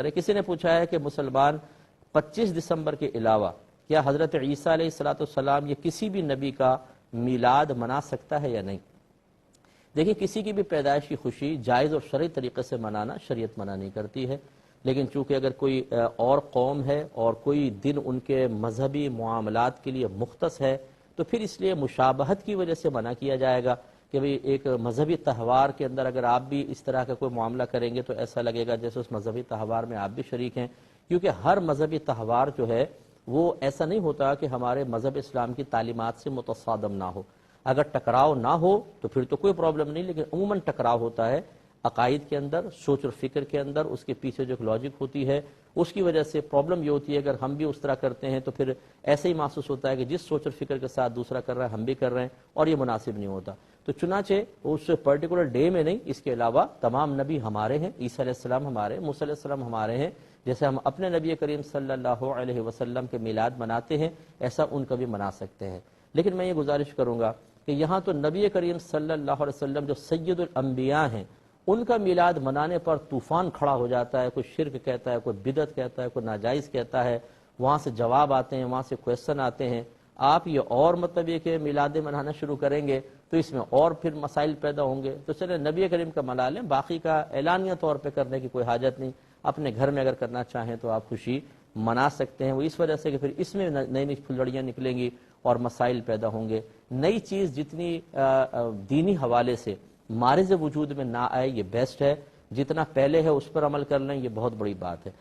ہے۔ کسی نے پوچھا ہے کہ مسلمان 25 دسمبر کے علاوہ کیا حضرت عیسیٰ علیہ السلام یہ کسی بھی نبی کا میلاد منا سکتا ہے یا نہیں؟ دیکھیں، کسی کی بھی پیدائش کی خوشی جائز اور شرعی طریقے سے منانا شریعت منع نہیں کرتی ہے، لیکن چونکہ اگر کوئی اور قوم ہے اور کوئی دن ان کے مذہبی معاملات کے لیے مختص ہے تو پھر اس لیے مشابہت کی وجہ سے منع کیا جائے گا کہ بھئی ایک مذہبی تہوار کے اندر اگر آپ بھی اس طرح کا کوئی معاملہ کریں گے تو ایسا لگے گا جیسے اس مذہبی تہوار میں آپ بھی شریک ہیں، کیونکہ ہر مذہبی تہوار جو ہے وہ ایسا نہیں ہوتا کہ ہمارے مذہب اسلام کی تعلیمات سے متصادم نہ ہو۔ اگر ٹکراؤ نہ ہو تو پھر تو کوئی پرابلم نہیں، لیکن عموماً ٹکراؤ ہوتا ہے عقائد کے اندر، سوچ اور فکر کے اندر، اس کے پیچھے جو ایک لاجک ہوتی ہے اس کی وجہ سے پرابلم یہ ہوتی ہے اگر ہم بھی اس طرح کرتے ہیں تو پھر ایسے ہی محسوس ہوتا ہے کہ جس سوچ اور فکر کے ساتھ دوسرا کر رہا ہے ہم بھی کر رہے ہیں اور یہ مناسب نہیں ہوتا۔ تو چنانچہ اس پرٹیکولر ڈے میں نہیں، اس کے علاوہ تمام نبی ہمارے ہیں، عیسیٰ علیہ السلام ہمارے، موسیٰ علیہ السلام ہمارے ہیں، جیسے ہم اپنے نبی کریم صلی اللہ علیہ وسلم کے میلاد مناتے ہیں ایسا ان کا بھی منا سکتے ہیں۔ لیکن میں یہ گزارش کروں گا کہ یہاں تو نبی کریم صلی اللہ علیہ وسلم جو سید الانبیاء ہیں ان کا میلاد منانے پر طوفان کھڑا ہو جاتا ہے، کوئی شرک کہتا ہے، کوئی بدعت کہتا ہے، کوئی ناجائز کہتا ہے، وہاں سے جواب آتے ہیں، وہاں سے کویسچن آتے ہیں، آپ یہ اور مطلب یہ کہ میلاد منانا شروع کریں گے تو اس میں اور پھر مسائل پیدا ہوں گے، تو چلے نبی کریم کا منا لیں، باقی کا اعلانیہ طور پہ کرنے کی کوئی حاجت نہیں، اپنے گھر میں اگر کرنا چاہیں تو آپ خوشی منا سکتے ہیں۔ وہ اس وجہ سے کہ پھر اس میں نئی نئی پھلڑیاں نکلیں گی اور مسائل پیدا ہوں گے۔ نئی چیز جتنی دینی حوالے سے مارز وجود میں نہ آئے یہ بیسٹ ہے، جتنا پہلے ہے اس پر عمل کر لیں یہ بہت بڑی بات ہے۔